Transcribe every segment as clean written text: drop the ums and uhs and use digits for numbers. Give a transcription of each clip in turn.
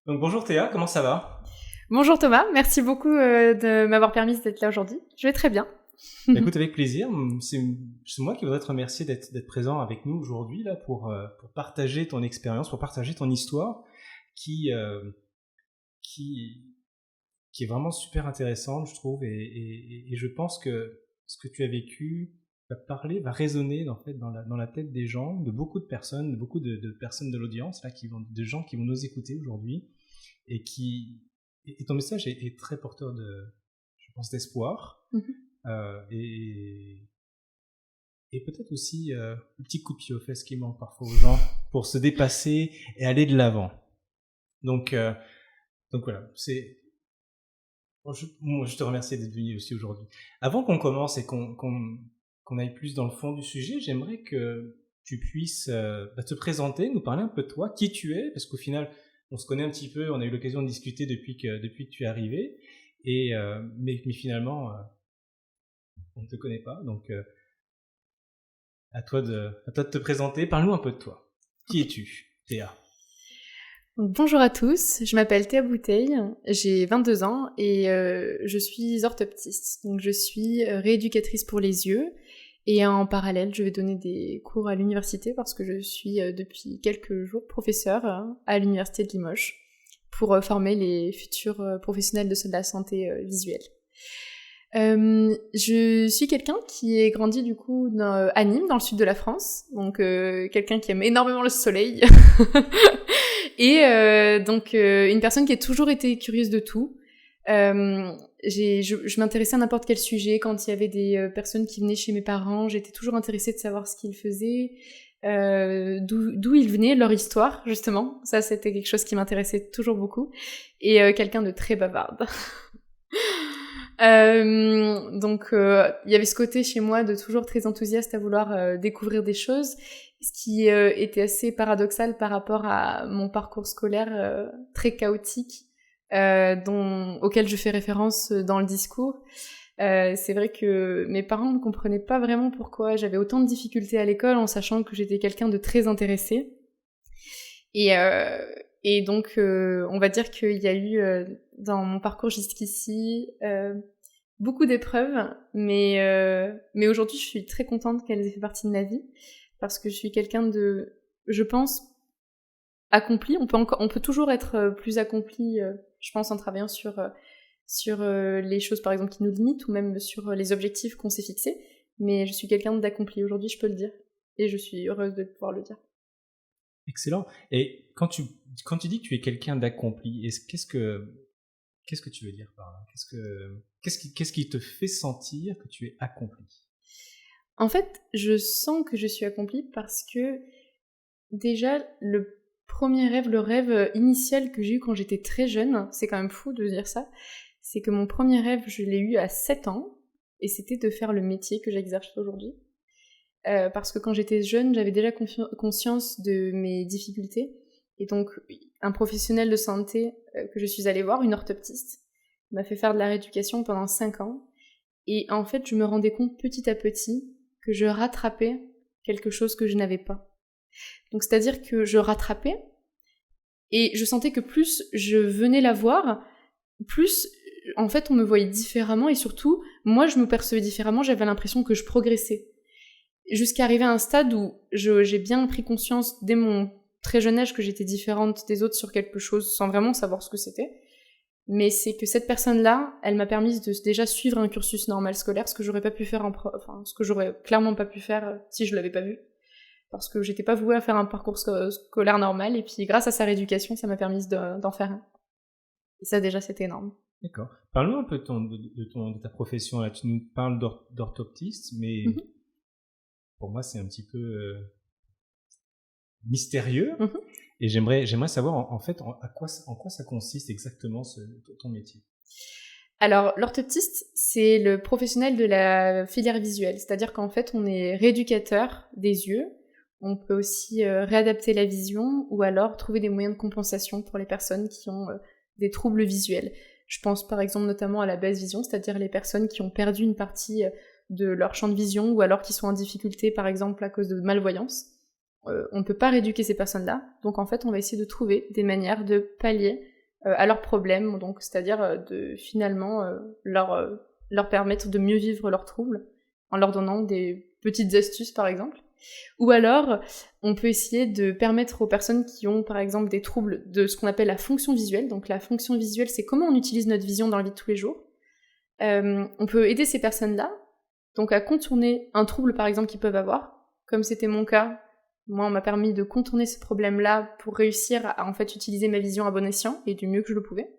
Donc bonjour Théa, comment ça va? Bonjour Thomas, merci beaucoup de m'avoir permis d'être là aujourd'hui. Je vais très bien. Écoute, avec plaisir. C'est moi qui voudrais te remercier d'être présent avec nous aujourd'hui là pour partager ton expérience, pour partager ton histoire qui, euh, qui, qui est vraiment super intéressante, je trouve, et je pense que ce que tu as vécu va résonner en fait dans la tête des gens, de beaucoup de personnes, de beaucoup de personnes de l'audience là, de gens qui vont nous écouter aujourd'hui et et ton message est très porteur je pense, d'espoir. Mhm. Euh, et, et peut-être aussi un petit coup de pied aux fesses qui manque parfois aux gens pour se dépasser et aller de l'avant. Donc, euh, donc voilà, moi, je te remercie d'être venu aussi aujourd'hui. Avant qu'on commence et qu'on aille plus dans le fond du sujet, j'aimerais que tu puisses te présenter, nous parler un peu de toi, qui tu es, parce qu'au final, on se connaît un petit peu, on a eu l'occasion de discuter depuis que tu es arrivé, mais finalement, on ne te connaît pas, donc à toi de te présenter. Parle-nous un peu de toi. Qui es-tu, Théa? Bonjour à tous, je m'appelle Théa Bouteille, j'ai 22 ans et je suis orthoptiste. Donc je suis rééducatrice pour les yeux et en parallèle je vais donner des cours à l'université parce que je suis depuis quelques jours professeure à l'université de Limoges pour former les futurs professionnels de la santé visuelle. Je suis quelqu'un qui est grandi du coup à Nîmes, dans le sud de la France, donc quelqu'un qui aime énormément le soleil, et donc une personne qui a toujours été curieuse de tout. Je m'intéressais à n'importe quel sujet. Quand il y avait des personnes qui venaient chez mes parents, j'étais toujours intéressée de savoir ce qu'ils faisaient, d'où ils venaient, leur histoire, justement. Ça, c'était quelque chose qui m'intéressait toujours beaucoup. Et quelqu'un de très bavarde. Donc il y avait ce côté chez moi de toujours très enthousiaste à vouloir découvrir des choses, ce qui était assez paradoxal par rapport à mon parcours scolaire très chaotique auquel je fais référence dans le discours. C'est vrai que mes parents ne comprenaient pas vraiment pourquoi j'avais autant de difficultés à l'école en sachant que j'étais quelqu'un de très intéressé. Et donc, on va dire qu'il y a eu dans mon parcours jusqu'ici beaucoup d'épreuves, mais aujourd'hui, je suis très contente qu'elles aient fait partie de ma vie parce que je suis quelqu'un de, je pense, accompli. On peut toujours être plus accompli, je pense, en travaillant sur les choses, par exemple, qui nous limitent ou même sur les objectifs qu'on s'est fixés. Mais je suis quelqu'un d'accompli aujourd'hui, je peux le dire, et je suis heureuse de pouvoir le dire. Excellent. Et quand tu dis que tu es quelqu'un d'accompli, qu'est-ce que tu veux dire par là? Qu'est-ce qui te fait sentir que tu es accompli? En fait, je sens que je suis accomplie parce que déjà, le premier rêve, le rêve initial que j'ai eu quand j'étais très jeune, c'est quand même fou de dire ça, c'est que mon premier rêve, je l'ai eu à 7 ans, et c'était de faire le métier que j'exerce aujourd'hui. Parce que quand j'étais jeune, j'avais déjà conscience de mes difficultés. Et donc, un professionnel de santé que je suis allée voir, une orthoptiste, m'a fait faire de la rééducation pendant 5 ans. Et en fait, je me rendais compte petit à petit que je rattrapais quelque chose que je n'avais pas. Donc, c'est-à-dire que je rattrapais et je sentais que plus je venais la voir, plus, en fait, on me voyait différemment et surtout, moi, je me percevais différemment, j'avais l'impression que je progressais. Jusqu'à arriver à un stade où j'ai bien pris conscience dès mon très jeune âge que j'étais différente des autres sur quelque chose sans vraiment savoir ce que c'était. Mais c'est que cette personne-là, elle m'a permis de déjà suivre un cursus normal scolaire, ce que j'aurais pas pu faire ce que j'aurais clairement pas pu faire si je l'avais pas vu. Parce que j'étais pas vouée à faire un parcours scolaire normal, et puis grâce à sa rééducation, ça m'a permis d'en faire un. Et ça déjà, c'était énorme. D'accord. Parle-nous un peu de ta profession là. Tu nous parles d'orthoptiste, mais pour moi, c'est un petit peu mystérieux. Et j'aimerais savoir en fait en quoi ça consiste exactement ton métier. Alors, l'orthoptiste, c'est le professionnel de la filière visuelle, c'est-à-dire qu'en fait, on est rééducateur des yeux. On peut aussi réadapter la vision ou alors trouver des moyens de compensation pour les personnes qui ont des troubles visuels. Je pense par exemple notamment à la basse vision, c'est-à-dire les personnes qui ont perdu une partie de leur champ de vision ou alors qui sont en difficulté par exemple à cause de malvoyance. On ne peut pas rééduquer ces personnes-là, donc en fait on va essayer de trouver des manières de pallier à leurs problèmes, donc c'est-à-dire de finalement leur permettre de mieux vivre leurs troubles en leur donnant des petites astuces par exemple. Ou alors, on peut essayer de permettre aux personnes qui ont par exemple des troubles de ce qu'on appelle la fonction visuelle. Donc la fonction visuelle, c'est comment on utilise notre vision dans la vie de tous les jours. On peut aider ces personnes-là donc à contourner un trouble par exemple qu'ils peuvent avoir, comme c'était mon cas. Moi, on m'a permis de contourner ce problème-là pour réussir à en fait utiliser ma vision à bon escient et du mieux que je le pouvais.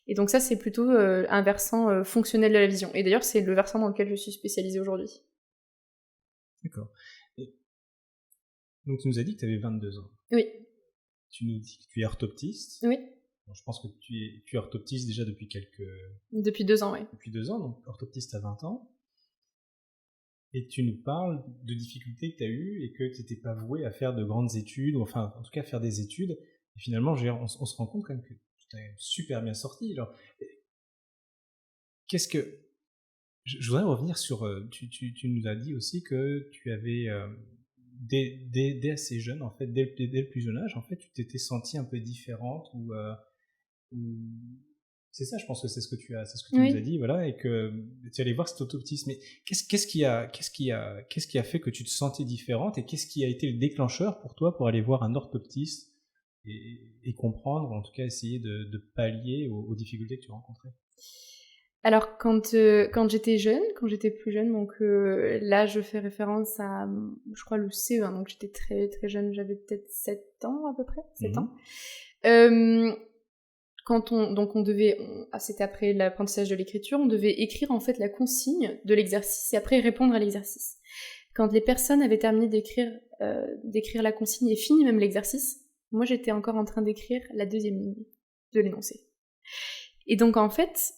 Et donc ça, c'est plutôt un versant fonctionnel de la vision. Et d'ailleurs, c'est le versant dans lequel je suis spécialisée aujourd'hui. D'accord. Donc tu nous as dit que tu avais 22 ans. Oui. Tu nous dis que tu es orthoptiste. Oui. Bon, je pense que tu es orthoptiste déjà depuis Depuis 2 ans, oui. Depuis 2 ans, donc orthoptiste à 20 ans. Et tu nous parles de difficultés que tu as eues et que tu n'étais pas voué à faire de grandes études, ou enfin, en tout cas, faire des études. Et finalement, on se rend compte quand même que tu t'es super bien sorti. Genre, qu'est-ce que... Je voudrais revenir sur... Tu nous as dit aussi que tu avais... dès assez jeune, en fait, dès le plus jeune âge, en fait, tu t'étais sentie un peu différente ou c'est ça, je pense que c'est ce que tu nous as dit, voilà, et que tu allais voir cet orthoptiste. Mais qu'est-ce qui a fait que tu te sentais différente et qu'est-ce qui a été le déclencheur pour toi pour aller voir un orthoptiste et comprendre, ou en tout cas essayer de pallier aux difficultés que tu rencontrais? Alors quand j'étais plus jeune, donc là je fais référence à, je crois, le CE1, donc j'étais très très jeune, j'avais peut-être 7 ans à peu près, 7 ans. C'était après l'apprentissage de l'écriture, on devait écrire en fait la consigne de l'exercice et après répondre à l'exercice. Quand les personnes avaient terminé d'écrire la consigne et fini même l'exercice, moi j'étais encore en train d'écrire la deuxième ligne de l'énoncé. Et donc en fait,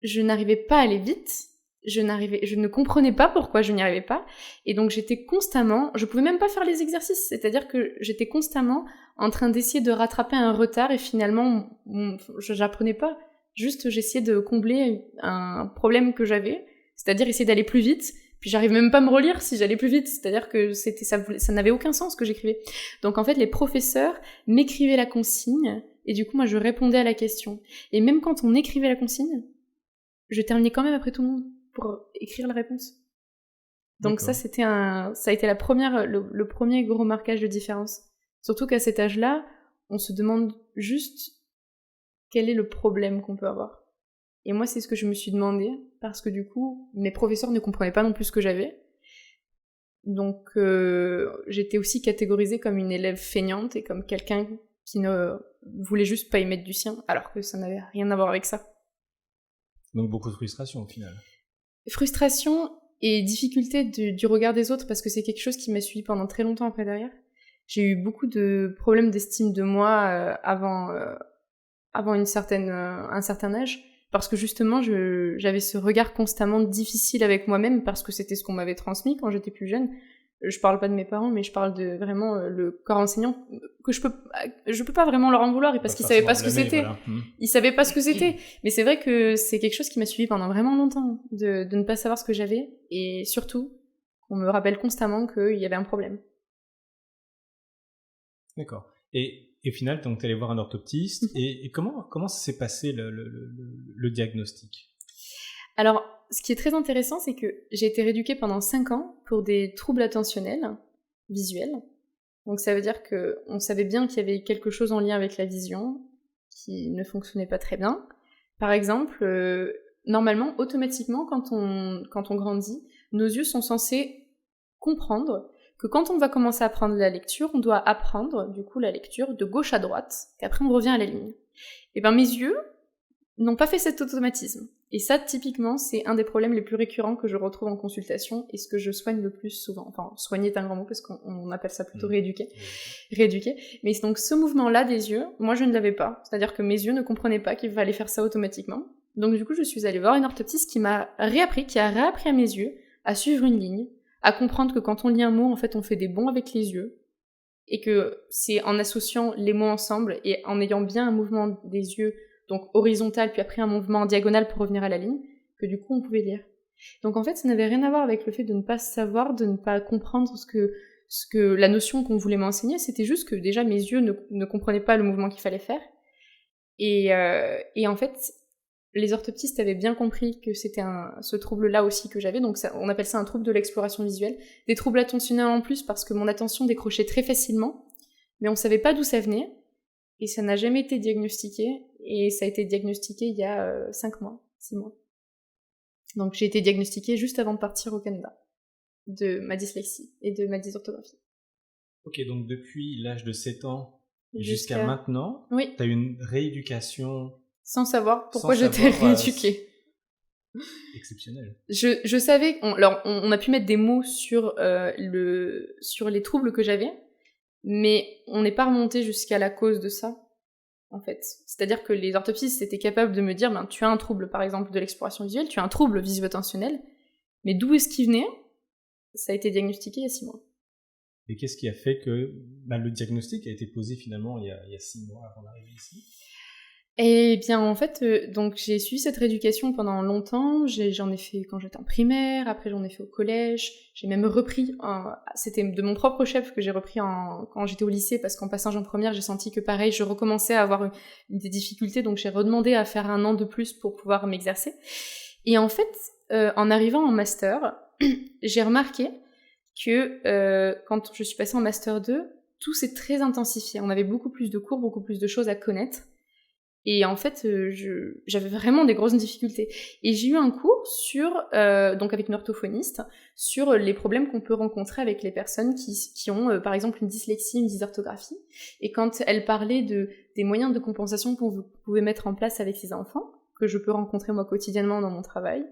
je n'arrivais pas à aller vite, je ne comprenais pas pourquoi je n'y arrivais pas, et donc je pouvais même pas faire les exercices, c'est-à-dire que j'étais constamment en train d'essayer de rattraper un retard, et finalement, j'apprenais pas, juste j'essayais de combler un problème que j'avais, c'est-à-dire essayer d'aller plus vite, puis j'arrivais même pas à me relire si j'allais plus vite, c'est-à-dire que ça n'avait aucun sens ce que j'écrivais. Donc en fait, les professeurs m'écrivaient la consigne, et du coup, moi, je répondais à la question. Et même quand on écrivait la consigne, je terminais quand même après tout le monde pour écrire la réponse. Donc ça a été le premier gros marquage de différence. Surtout qu'à cet âge-là, on se demande juste quel est le problème qu'on peut avoir. Et moi, c'est ce que je me suis demandé, parce que du coup, mes professeurs ne comprenaient pas non plus ce que j'avais. Donc j'étais aussi catégorisée comme une élève feignante et comme quelqu'un qui ne voulait juste pas y mettre du sien, alors que ça n'avait rien à voir avec ça. Donc beaucoup de frustration au final. Frustration et difficulté du regard des autres, parce que c'est quelque chose qui m'a suivi pendant très longtemps après derrière. J'ai eu beaucoup de problèmes d'estime de moi avant un certain âge, parce que justement j'avais ce regard constamment difficile avec moi-même, parce que c'était ce qu'on m'avait transmis quand j'étais plus jeune. Je parle pas de mes parents, mais je parle de vraiment le corps enseignant, que je peux pas vraiment leur en vouloir, parce qu'ils savaient pas ce que c'était. Voilà. Ils savaient pas ce que c'était. Mais c'est vrai que c'est quelque chose qui m'a suivi pendant vraiment longtemps, de ne pas savoir ce que j'avais, et surtout, qu'on me rappelle constamment qu'il y avait un problème. D'accord. Et au final, donc, t'es allé voir un orthoptiste, et comment ça s'est passé le diagnostic? Alors, ce qui est très intéressant, c'est que j'ai été rééduquée pendant 5 ans pour des troubles attentionnels visuels. Donc ça veut dire qu'on savait bien qu'il y avait quelque chose en lien avec la vision qui ne fonctionnait pas très bien. Par exemple, normalement, automatiquement, quand on grandit, nos yeux sont censés comprendre que quand on va commencer à apprendre la lecture, on doit apprendre, du coup, la lecture de gauche à droite, qu'après on revient à la ligne. Et ben mes yeux n'ont pas fait cet automatisme. Et ça, typiquement, c'est un des problèmes les plus récurrents que je retrouve en consultation et ce que je soigne le plus souvent. Enfin, soigner est un grand mot parce qu'on appelle ça plutôt rééduquer. Mais donc ce mouvement-là des yeux, moi je ne l'avais pas. C'est-à-dire que mes yeux ne comprenaient pas qu'il fallait faire ça automatiquement. Donc du coup, je suis allée voir une orthoptiste qui a réappris à mes yeux à suivre une ligne, à comprendre que quand on lit un mot, en fait, on fait des bonds avec les yeux. Et que c'est en associant les mots ensemble et en ayant bien un mouvement des yeux, donc horizontal, puis après un mouvement en diagonale pour revenir à la ligne, que du coup on pouvait lire. Donc en fait, ça n'avait rien à voir avec le fait de ne pas savoir, de ne pas comprendre ce que la notion qu'on voulait m'enseigner, c'était juste que déjà mes yeux ne comprenaient pas le mouvement qu'il fallait faire. Et en fait, les orthoptistes avaient bien compris que c'était ce trouble-là aussi que j'avais, donc on appelle ça un trouble de l'exploration visuelle. Des troubles attentionnels en plus parce que mon attention décrochait très facilement, mais on savait pas d'où ça venait, et ça n'a jamais été diagnostiqué, et ça a été diagnostiqué il y a 6 mois. Donc j'ai été diagnostiquée juste avant de partir au Canada, de ma dyslexie et de ma dysorthographie. Ok, donc depuis l'âge de 7 ans jusqu'à maintenant, oui. tu as eu une rééducation... Sans savoir pourquoi j'étais rééduquée. Exceptionnel. Je savais... on a pu mettre des mots sur les troubles que j'avais, mais on n'est pas remonté jusqu'à la cause de ça, en fait. C'est-à-dire que les orthoptistes étaient capables de me dire, tu as un trouble, par exemple, de l'exploration visuelle, tu as un trouble visio-attentionnel, mais d'où est-ce qu'il venait? Ça a été diagnostiqué il y a 6 mois. Et qu'est-ce qui a fait que le diagnostic a été posé finalement il y a 6 mois avant d'arriver ici? Eh bien, en fait, donc j'ai suivi cette rééducation pendant longtemps. J'en ai fait quand j'étais en primaire, après j'en ai fait au collège. J'ai même repris, c'était de mon propre chef que j'ai repris quand j'étais au lycée, parce qu'en passage en première, j'ai senti que pareil, je recommençais à avoir des difficultés, donc j'ai redemandé à faire 1 an de plus pour pouvoir m'exercer. Et en fait, en arrivant en master, j'ai remarqué que quand je suis passée en master 2, tout s'est très intensifié. On avait beaucoup plus de cours, beaucoup plus de choses à connaître. Et en fait, j'avais vraiment des grosses difficultés. Et j'ai eu un cours donc avec une orthophoniste, sur les problèmes qu'on peut rencontrer avec les personnes qui ont, par exemple, une dyslexie, une dysorthographie. Et quand elle parlait des moyens de compensation que vous pouvez mettre en place avec ces enfants, que je peux rencontrer moi quotidiennement dans mon travail,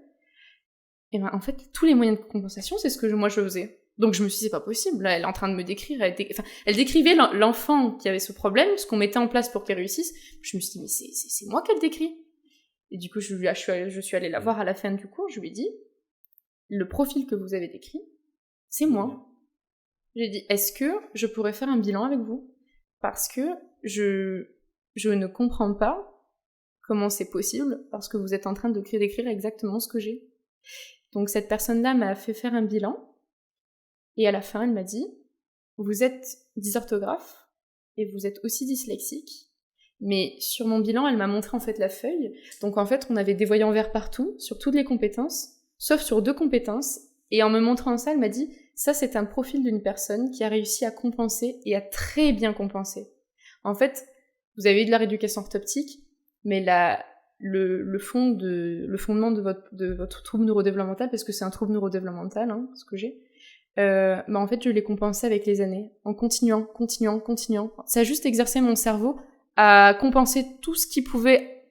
et en fait, tous les moyens de compensation, c'est ce que moi je faisais. Donc je me suis dit, c'est pas possible, là, elle est en train de me décrire, elle décrivait l'enfant qui avait ce problème, ce qu'on mettait en place pour qu'il réussisse. Je me suis dit, mais c'est moi qu'elle décrit. Et du coup, je suis allée la voir à la fin du cours, je lui ai dit, le profil que vous avez décrit, c'est moi. J'ai dit, est-ce que je pourrais faire un bilan avec vous? Parce que je ne comprends pas comment c'est possible, parce que vous êtes en train de décrire exactement ce que j'ai. Donc cette personne-là m'a fait faire un bilan, et à la fin, elle m'a dit, vous êtes dysorthographe, et vous êtes aussi dyslexique, mais sur mon bilan, elle m'a montré en fait la feuille, donc en fait, on avait des voyants verts partout, sur toutes les compétences, sauf sur 2 compétences, et en me montrant ça, elle m'a dit, ça c'est un profil d'une personne qui a réussi à compenser, et à très bien compenser. En fait, vous avez eu de la rééducation orthoptique, mais le fondement de votre trouble neurodéveloppemental, parce que c'est un trouble neurodéveloppemental, ce que j'ai, en fait, je l'ai compensé avec les années, en continuant. Ça a juste exercé mon cerveau à compenser tout ce qui pouvait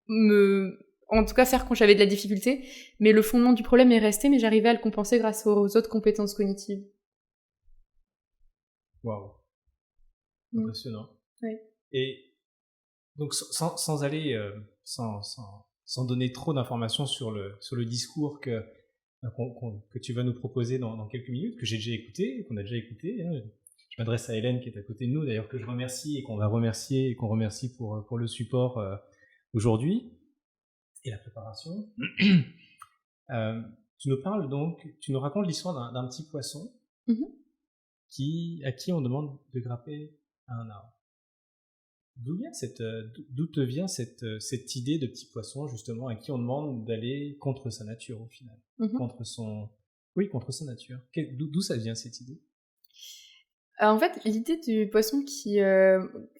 en tout cas faire quand j'avais de la difficulté, mais le fondement du problème est resté, mais j'arrivais à le compenser grâce aux autres compétences cognitives. Waouh. Impressionnant. Oui. Et donc, sans aller, sans donner trop d'informations sur le discours que tu vas nous proposer dans quelques minutes, que j'ai déjà écouté, qu'on a déjà écouté. Je m'adresse à Hélène qui est à côté de nous, d'ailleurs, que je remercie et qu'on va remercier et qu'on remercie pour le support aujourd'hui et la préparation. Tu nous parles donc, tu nous racontes l'histoire d'un petit poisson à qui on demande de grimper à un arbre. D'où te vient cette idée de petit poisson, justement, à qui on demande d'aller contre sa nature, au final, contre sa nature. D'où ça vient, cette idée? En fait, l'idée du poisson qui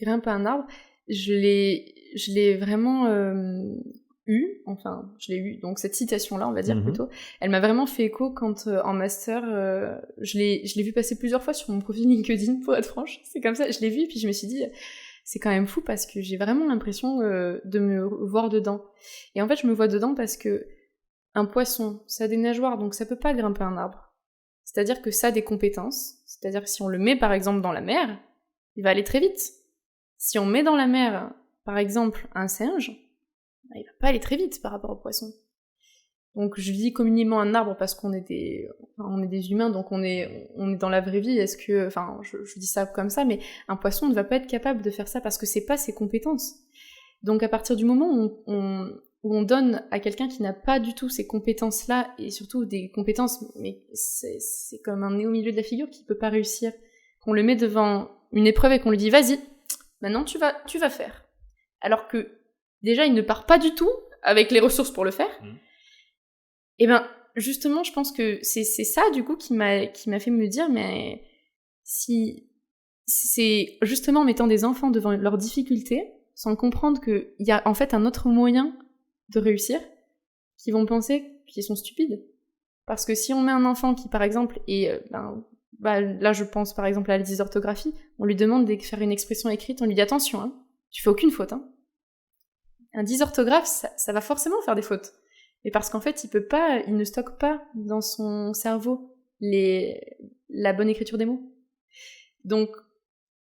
grimpe à un arbre, je l'ai vraiment je l'ai eu, donc cette citation-là, on va dire plutôt, elle m'a vraiment fait écho quand en master, je l'ai vu passer plusieurs fois sur mon profil LinkedIn, pour être franche, c'est comme ça, je l'ai vu, et puis je me suis dit, c'est quand même fou parce que j'ai vraiment l'impression de me voir dedans. Et en fait, je me vois dedans parce que un poisson, ça a des nageoires, donc ça peut pas grimper un arbre. C'est-à-dire que ça a des compétences, c'est-à-dire que si on le met par exemple dans la mer, il va aller très vite. Si on met dans la mer, par exemple, un singe, il va pas aller très vite par rapport au poisson. Donc je dis communément un arbre parce qu'on est des humains, donc on est dans la vraie vie. Est-ce que, je dis ça comme ça, mais un poisson ne va pas être capable de faire ça parce que c'est pas ses compétences. Donc à partir du moment où on donne à quelqu'un qui n'a pas du tout ces compétences-là, et surtout des compétences, mais c'est comme un nez au milieu de la figure qui peut pas réussir, qu'on le met devant une épreuve et qu'on lui dit vas-y, maintenant tu vas faire. Alors que déjà il ne part pas du tout avec les ressources pour le faire, et ben justement je pense que c'est ça du coup qui m'a fait me dire, mais si c'est justement en mettant des enfants devant leurs difficultés, sans comprendre qu'il y a en fait un autre moyen de réussir, qu'ils vont penser qu'ils sont stupides. Parce que si on met un enfant qui, par exemple, là je pense par exemple à la dysorthographie, on lui demande de faire une expression écrite, on lui dit attention, hein, tu fais aucune faute. Hein. Un dysorthographe, ça va forcément faire des fautes. Mais parce qu'en fait, il ne stocke pas dans son cerveau la bonne écriture des mots. Donc,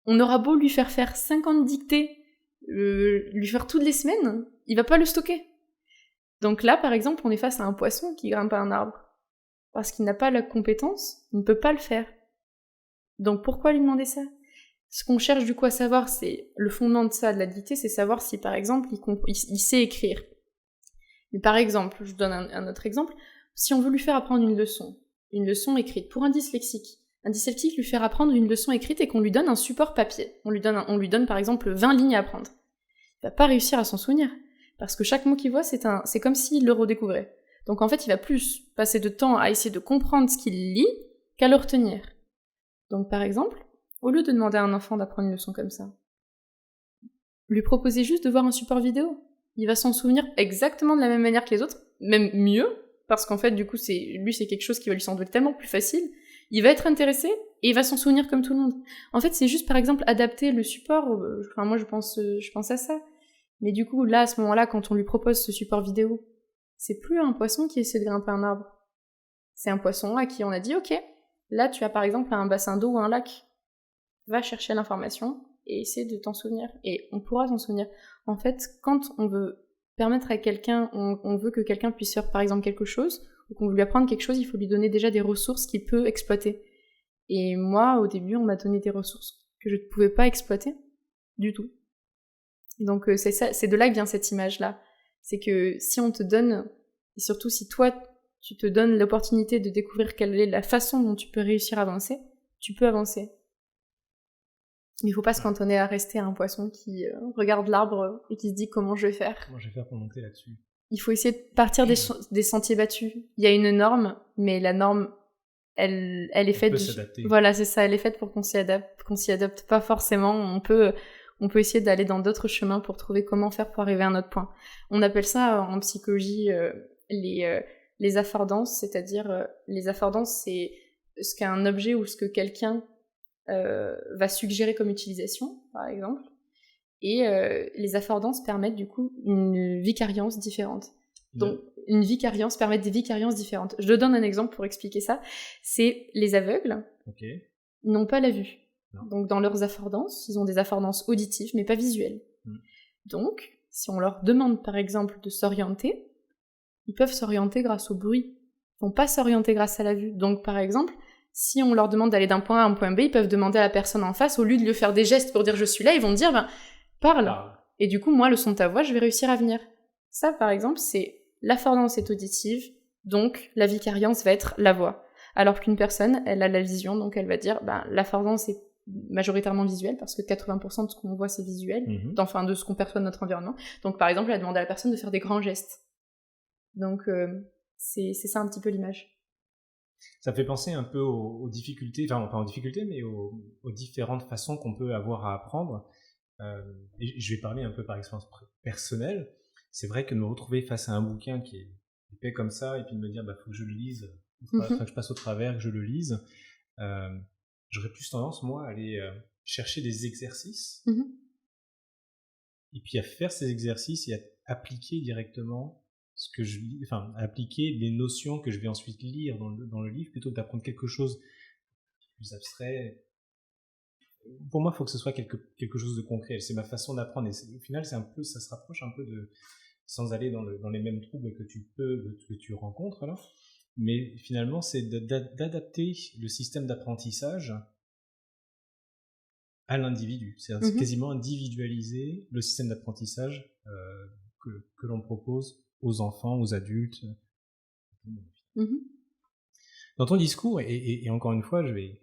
on aura beau lui faire 50 dictées, lui faire toutes les semaines, il va pas le stocker. Donc là, par exemple, on est face à un poisson qui grimpe à un arbre. Parce qu'il n'a pas la compétence, il ne peut pas le faire. Donc pourquoi lui demander ça ? Ce qu'on cherche du coup à savoir, c'est le fondement de ça, de la dictée, c'est savoir si par exemple il sait écrire. Mais par exemple, je donne un autre exemple, si on veut lui faire apprendre une leçon écrite pour un dyslexique lui faire apprendre une leçon écrite et qu'on lui donne un support papier, on lui donne par exemple 20 lignes à apprendre, il va pas réussir à s'en souvenir, parce que chaque mot qu'il voit, c'est comme s'il le redécouvrait. Donc en fait, il va plus passer de temps à essayer de comprendre ce qu'il lit qu'à le retenir. Donc par exemple, au lieu de demander à un enfant d'apprendre une leçon comme ça, lui proposer juste de voir un support vidéo. Il va s'en souvenir exactement de la même manière que les autres, même mieux, parce qu'en fait, du coup, c'est quelque chose qui va lui sembler tellement plus facile. Il va être intéressé et il va s'en souvenir comme tout le monde. En fait, c'est juste, par exemple, adapter le support. Enfin, moi, je pense à ça. Mais du coup, là, à ce moment-là, quand on lui propose ce support vidéo, c'est plus un poisson qui essaie de grimper un arbre. C'est un poisson à qui on a dit, ok, là, tu as par exemple un bassin d'eau ou un lac. Va chercher l'information et essaie de t'en souvenir. Et on pourra s'en souvenir. En fait, quand on veut permettre à quelqu'un, on veut que quelqu'un puisse faire par exemple quelque chose, ou qu'on veut lui apprendre quelque chose, il faut lui donner déjà des ressources qu'il peut exploiter. Et moi, au début, on m'a donné des ressources que je ne pouvais pas exploiter du tout. Et donc c'est de là que vient cette image-là. C'est que si on te donne, et surtout si toi, tu te donnes l'opportunité de découvrir quelle est la façon dont tu peux réussir à avancer, tu peux avancer. Mais il faut pas se cantonner à rester un poisson qui regarde l'arbre et qui se dit comment je vais faire. Comment je vais faire pour monter là-dessus ? Il faut essayer de partir des sentiers battus. Il y a une norme, mais la norme, elle est faite... Voilà, c'est ça, elle est faite pour qu'on s'y adapte pas forcément. On peut essayer d'aller dans d'autres chemins pour trouver comment faire pour arriver à un autre point. On appelle ça en psychologie les affordances, c'est-à-dire les affordances, c'est ce qu'un objet ou ce que quelqu'un va suggérer comme utilisation, par exemple. Et les affordances permettent du coup une vicariance différente. Donc, une vicariance permet des vicariances différentes. Je donne un exemple pour expliquer ça. C'est les aveugles n'ont pas la vue. Non. Donc, dans leurs affordances, ils ont des affordances auditives, mais pas visuelles. Donc, si on leur demande, par exemple, de s'orienter, ils peuvent s'orienter grâce au bruit. Ils vont pas s'orienter grâce à la vue. Donc, par exemple, si on leur demande d'aller d'un point A à un point B, ils peuvent demander à la personne en face, au lieu de lui faire des gestes pour dire « je suis là », ils vont dire « parle ». Et du coup, moi, le son de ta voix, je vais réussir à venir. Ça, par exemple, c'est l'affordance est auditive, donc la vicariance va être la voix. Alors qu'une personne, elle a la vision, donc elle va dire l'affordance est majoritairement visuelle, parce que 80% de ce qu'on voit, c'est visuel, enfin de ce qu'on perçoit de notre environnement. Donc, par exemple, elle a demandé à la personne de faire des grands gestes. Donc, c'est ça un petit peu l'image. Ça me fait penser un peu aux difficultés, enfin pas aux difficultés, mais aux différentes façons qu'on peut avoir à apprendre. Et je vais parler un peu par expérience personnelle. C'est vrai que de me retrouver face à un bouquin qui est épais comme ça, et puis de me dire faut que je le lise, faut que je passe au travers, que je le lise, j'aurais plus tendance, moi, à aller chercher des exercices, et puis à faire ces exercices et à appliquer directement ce que je lis, enfin, appliquer les notions que je vais ensuite lire dans le livre, plutôt que d'apprendre quelque chose de plus abstrait. Pour moi, il faut que ce soit quelque chose de concret. C'est ma façon d'apprendre. Et au final, ça se rapproche un peu sans aller dans les mêmes troubles que tu rencontres là. Mais finalement, c'est d'adapter le système d'apprentissage à l'individu. C'est quasiment individualiser le système d'apprentissage que l'on propose aux enfants, aux adultes. Dans ton discours, et encore une fois, je vais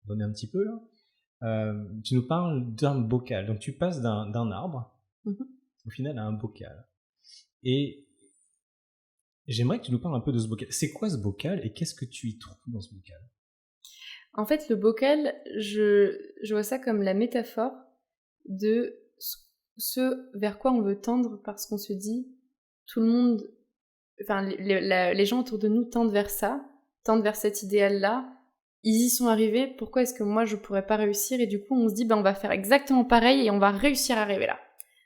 donner un petit peu là, tu nous parles d'un bocal. Donc tu passes d'un arbre, au final à un bocal. Et j'aimerais que tu nous parles un peu de ce bocal. C'est quoi ce bocal et qu'est-ce que tu y trouves dans ce bocal? En fait, le bocal, je vois ça comme la métaphore de ce vers quoi on veut tendre, parce qu'on se dit, tout le monde, enfin les gens autour de nous tendent vers ça, tendent vers cet idéal-là, ils y sont arrivés, pourquoi est-ce que moi je pourrais pas réussir? Et du coup on se dit, on va faire exactement pareil et on va réussir à arriver là.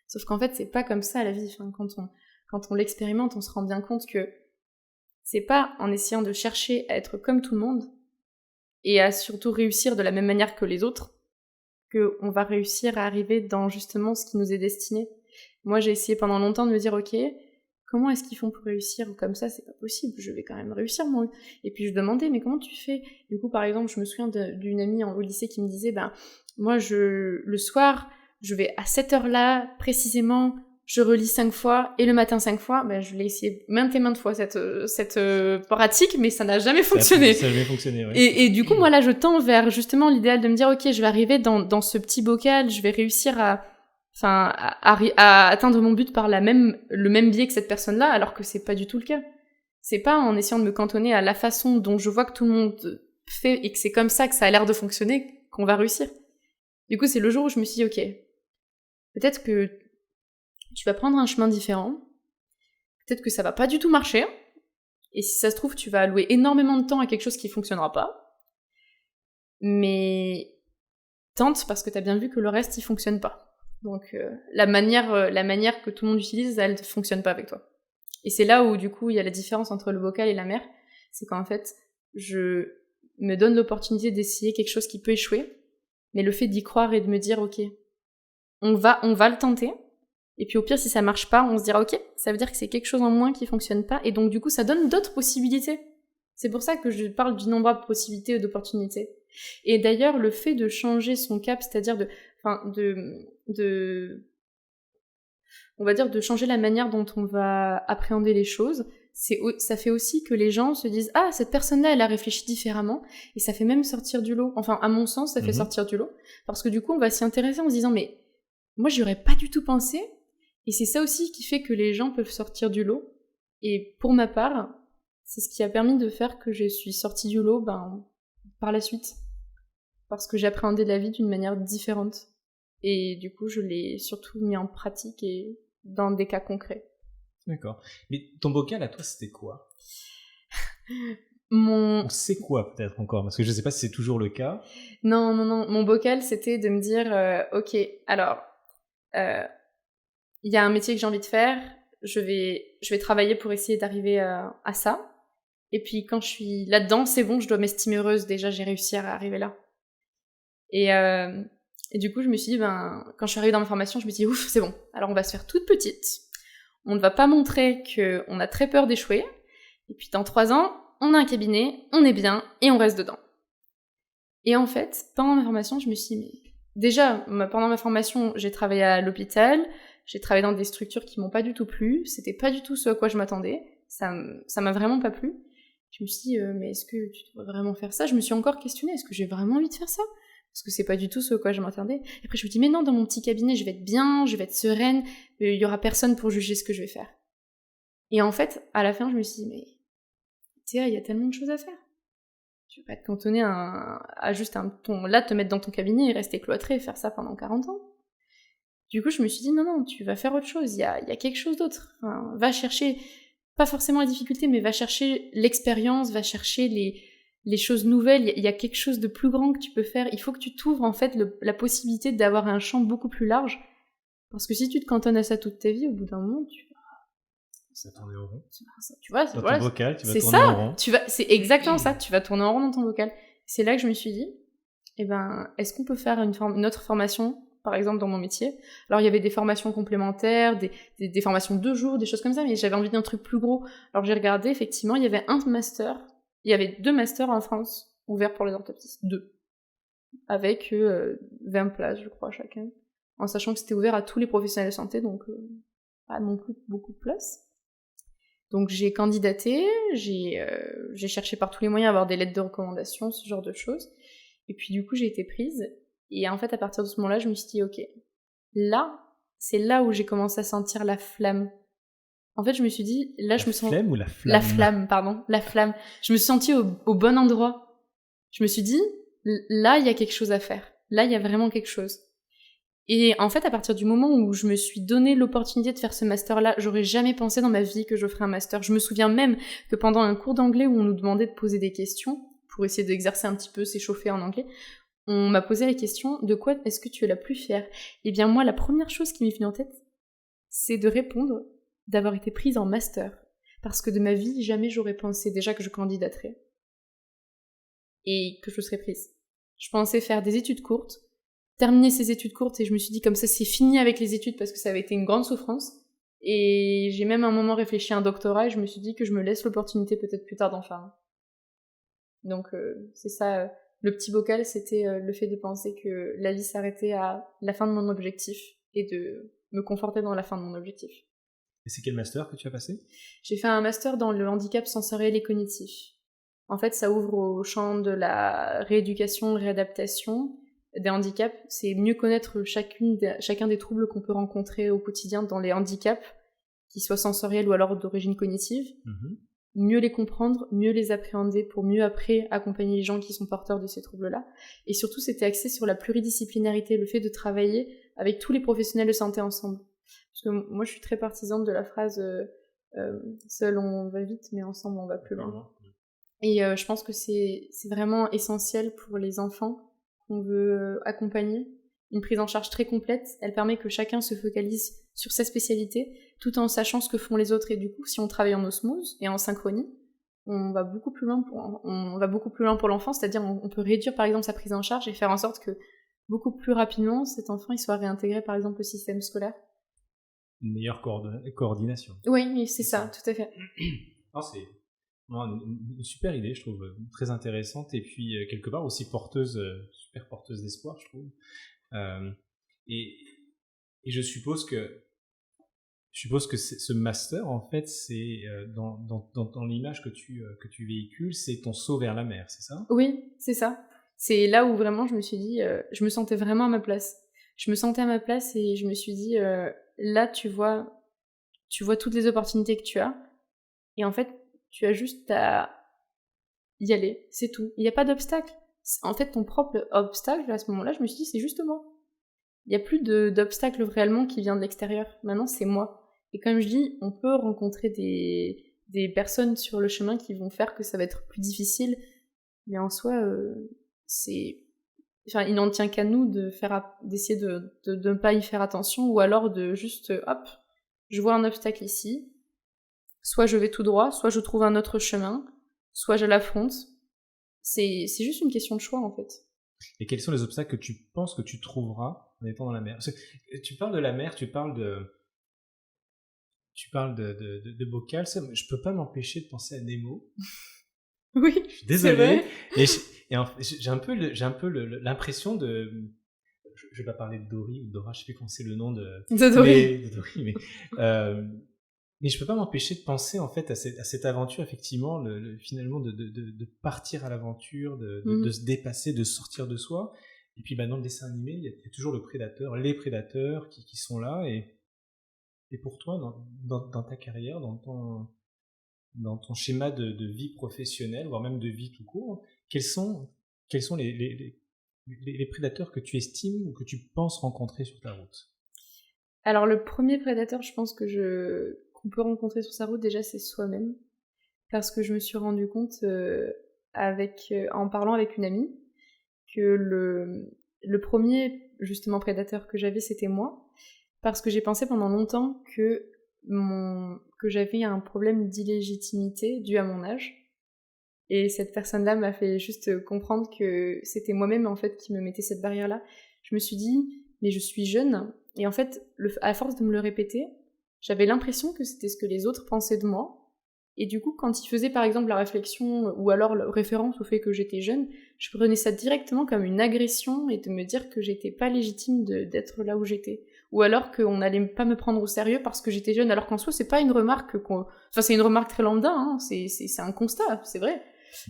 Sauf qu'en fait c'est pas comme ça la vie, enfin, quand on l'expérimente, on se rend bien compte que c'est pas en essayant de chercher à être comme tout le monde, et à surtout réussir de la même manière que les autres, qu'on va réussir à arriver dans justement ce qui nous est destiné. Moi, j'ai essayé pendant longtemps de me dire, ok, comment est-ce qu'ils font pour réussir? Ou comme ça, c'est pas possible, je vais quand même réussir, moi. Et puis je demandais, mais comment tu fais? Du coup, par exemple, je me souviens d'une amie au lycée qui me disait, moi, le soir, je vais à cette heure-là, précisément, je relis 5 fois, et le matin 5 fois, je l'ai essayé maintes et maintes fois, cette pratique, mais ça n'a jamais fonctionné. Ça n'a jamais fonctionné, ouais. Et du coup, moi, là, je tends vers justement l'idéal de me dire, ok, je vais arriver dans ce petit bocal, je vais réussir à atteindre mon but par le même biais que cette personne-là, alors que c'est pas du tout le cas. C'est pas en essayant de me cantonner à la façon dont je vois que tout le monde fait, et que c'est comme ça que ça a l'air de fonctionner, qu'on va réussir. Du coup, c'est le jour où je me suis dit, ok, peut-être que tu vas prendre un chemin différent, peut-être que ça va pas du tout marcher, et si ça se trouve, tu vas allouer énormément de temps à quelque chose qui fonctionnera pas, mais tente, parce que t'as bien vu que le reste, il fonctionne pas. Donc la manière que tout le monde utilise, elle ne fonctionne pas avec toi. Et c'est là où, du coup, il y a la différence entre le bocal et la mer, c'est qu'en fait, je me donne l'opportunité d'essayer quelque chose qui peut échouer, mais le fait d'y croire et de me dire, ok, on va le tenter, et puis au pire, si ça marche pas, on se dira, ok, ça veut dire que c'est quelque chose en moins qui fonctionne pas, et donc du coup, ça donne d'autres possibilités. C'est pour ça que je parle d'innombrables possibilités et d'opportunités. Et d'ailleurs, le fait de changer son cap, c'est-à-dire on va dire de changer la manière dont on va appréhender les choses, ça fait aussi que les gens se disent, ah, cette personne-là, elle a réfléchi différemment, et ça fait même sortir du lot. Enfin, à mon sens, ça fait sortir du lot, parce que du coup, on va s'y intéresser en se disant, mais moi, j'y aurais pas du tout pensé, et c'est ça aussi qui fait que les gens peuvent sortir du lot. Et pour ma part, c'est ce qui a permis de faire que je suis sortie du lot par la suite. Parce que j'ai appréhendé la vie d'une manière différente. Et du coup, je l'ai surtout mis en pratique et dans des cas concrets. D'accord. Mais ton bocal à toi, c'était quoi? On sait quoi peut-être encore? Parce que je sais pas si c'est toujours le cas. Non. Mon bocal, c'était de me dire, ok, alors, il y a un métier que j'ai envie de faire, je vais travailler pour essayer d'arriver à ça. Et puis quand je suis là-dedans, c'est bon, je dois m'estimer heureuse, déjà j'ai réussi à arriver là. Et du coup, je me suis dit, quand je suis arrivée dans ma formation, je me suis dit, ouf, c'est bon, alors on va se faire toute petite, on ne va pas montrer qu'on a très peur d'échouer, et puis dans 3 ans, on a un cabinet, on est bien, et on reste dedans. Et en fait, pendant ma formation, je me suis dit, mais déjà, pendant ma formation, j'ai travaillé à l'hôpital, j'ai travaillé dans des structures qui m'ont pas du tout plu, c'était pas du tout ce à quoi je m'attendais, ça m'a vraiment pas plu. Je me suis dit, mais est-ce que tu devrais vraiment faire ça? Je me suis encore questionnée, est-ce que j'ai vraiment envie de faire ça? Parce que c'est pas du tout ce à quoi je m'attendais. Et après je me dis, mais non, dans mon petit cabinet, je vais être bien, je vais être sereine, il y aura personne pour juger ce que je vais faire. Et en fait, à la fin, je me suis dit, mais Théa, il y a tellement de choses à faire. Tu vas pas te cantonner à juste te mettre dans ton cabinet et rester cloîtré et faire ça pendant 40 ans. Du coup, je me suis dit, non, tu vas faire autre chose, il y a quelque chose d'autre. Enfin, va chercher, pas forcément la difficulté, mais va chercher l'expérience, va chercher les choses nouvelles, il y a quelque chose de plus grand que tu peux faire. Il faut que tu t'ouvres en fait la possibilité d'avoir un champ beaucoup plus large. Parce que si tu te cantonnes à ça toute ta vie, au bout d'un moment, ça va tourner en rond. Tu vois, dans ton bocal, tu vas tourner ça, en rond. C'est exactement ça, tu vas tourner en rond dans ton bocal. C'est là que je me suis dit, est-ce qu'on peut faire une autre formation, par exemple dans mon métier? Alors il y avait des formations complémentaires, des formations de 2 jours, des choses comme ça, mais j'avais envie d'un truc plus gros. Alors j'ai regardé, effectivement, il y avait 2 masters en France ouverts pour les orthoptistes, 2, avec 20 places, je crois, chacun, en sachant que c'était ouvert à tous les professionnels de santé, donc pas non plus beaucoup de place. Donc j'ai candidaté, j'ai cherché par tous les moyens à avoir des lettres de recommandation, ce genre de choses, et puis du coup j'ai été prise, et en fait à partir de ce moment-là, je me suis dit, ok, là, c'est là où j'ai commencé à sentir la flamme. En fait, je me suis dit, là, je me sens... La flemme ou la flamme? La flamme, pardon, la flamme. Je me suis sentie au bon endroit. Je me suis dit, là, il y a quelque chose à faire. Là, il y a vraiment quelque chose. Et en fait, à partir du moment où je me suis donné l'opportunité de faire ce master-là, j'aurais jamais pensé dans ma vie que je ferais un master. Je me souviens même que pendant un cours d'anglais où on nous demandait de poser des questions, pour essayer d'exercer un petit peu, s'échauffer en anglais, on m'a posé la question, de quoi est-ce que tu es la plus fière? Eh bien moi, la première chose qui m'est venue en tête, c'est de répondre d'avoir été prise en master. Parce que de ma vie, jamais j'aurais pensé déjà que je candidaterais. Et que je serais prise. Je pensais faire des études courtes, terminer ces études courtes, et je me suis dit comme ça c'est fini avec les études parce que ça avait été une grande souffrance. Et j'ai même un moment réfléchi à un doctorat et je me suis dit que je me laisse l'opportunité peut-être plus tard d'en faire un. Donc c'est ça, le petit bocal, c'était le fait de penser que la vie s'arrêtait à la fin de mon objectif et de me conforter dans la fin de mon objectif. Et c'est quel master que tu as passé? J'ai fait un master dans le handicap sensoriel et cognitif. En fait, ça ouvre au champ de la rééducation, réadaptation des handicaps. C'est mieux connaître chacun des troubles qu'on peut rencontrer au quotidien dans les handicaps, qu'ils soient sensoriels ou alors d'origine cognitive. Mieux les comprendre, mieux les appréhender pour mieux après accompagner les gens qui sont porteurs de ces troubles-là. Et surtout, c'était axé sur la pluridisciplinarité, le fait de travailler avec tous les professionnels de santé ensemble. Parce que moi, je suis très partisane de la phrase seul on va vite, mais ensemble on va plus loin. Et je pense que c'est vraiment essentiel pour les enfants qu'on veut accompagner. Une prise en charge très complète, elle permet que chacun se focalise sur sa spécialité, tout en sachant ce que font les autres. Et du coup, si on travaille en osmose et en synchronie, on va beaucoup plus loin pour l'enfant, c'est-à-dire on peut réduire par exemple sa prise en charge et faire en sorte que beaucoup plus rapidement, cet enfant il soit réintégré par exemple au système scolaire. Une meilleure coordination. Oui, c'est ça, tout à fait. Non, c'est une super idée, je trouve, très intéressante, et puis quelque part aussi super porteuse d'espoir, je trouve. Et je suppose que ce master, en fait, c'est dans l'image que tu véhicules, c'est ton saut vers la mer, c'est ça? Oui, c'est ça. C'est là où vraiment je me suis dit, je me sentais vraiment à ma place. Je me sentais à ma place et je me suis dit, là tu vois toutes les opportunités que tu as, et en fait tu as juste à y aller, c'est tout. Il n'y a pas d'obstacle. En fait, ton propre obstacle, à ce moment-là, je me suis dit, c'est juste moi. Il n'y a plus d'obstacle réellement qui vient de l'extérieur. Maintenant, c'est moi. Et comme je dis, on peut rencontrer des personnes sur le chemin qui vont faire que ça va être plus difficile, mais en soi, il n'en tient qu'à nous d'essayer de ne pas y faire attention, ou alors de juste, hop, je vois un obstacle ici, soit je vais tout droit, soit je trouve un autre chemin, soit je l'affronte. C'est juste une question de choix, en fait. Et quels sont les obstacles que tu penses que tu trouveras en étant dans la mer? Parce que tu parles de la mer, tu parles de bocal, je peux pas m'empêcher de penser à Nemo. Oui, je suis désolé. C'est vrai. J'ai un peu l'impression de... Je vais pas parler de Dory ou de Dora, je sais plus comment c'est le nom de Dory. Mais je peux pas m'empêcher de penser en fait à cette aventure, effectivement, finalement de partir à l'aventure, de se dépasser, de sortir de soi. Et puis dans le dessin animé, il y a toujours les prédateurs qui sont là. Et pour toi, dans ta carrière, dans ton schéma de vie professionnelle, voire même de vie tout court, quels sont les prédateurs que tu estimes ou que tu penses rencontrer sur ta route? Alors le premier prédateur, je pense qu'on peut rencontrer sur sa route, déjà, c'est soi-même. Parce que je me suis rendu compte, en parlant avec une amie, que le premier, justement, prédateur que j'avais, c'était moi. Parce que j'ai pensé pendant longtemps que j'avais un problème d'illégitimité dû à mon âge. Et cette personne-là m'a fait juste comprendre que c'était moi-même, en fait, qui me mettait cette barrière-là. Je me suis dit, mais je suis jeune. Et en fait, à force de me le répéter, j'avais l'impression que c'était ce que les autres pensaient de moi. Et du coup, quand ils faisaient par exemple la réflexion ou alors la référence au fait que j'étais jeune, je prenais ça directement comme une agression et de me dire que j'étais pas légitime d'être là où j'étais. Ou alors qu'on n'allait pas me prendre au sérieux parce que j'étais jeune, alors qu'en soi, c'est pas une remarque c'est une remarque très lambda, hein. C'est un constat, c'est vrai.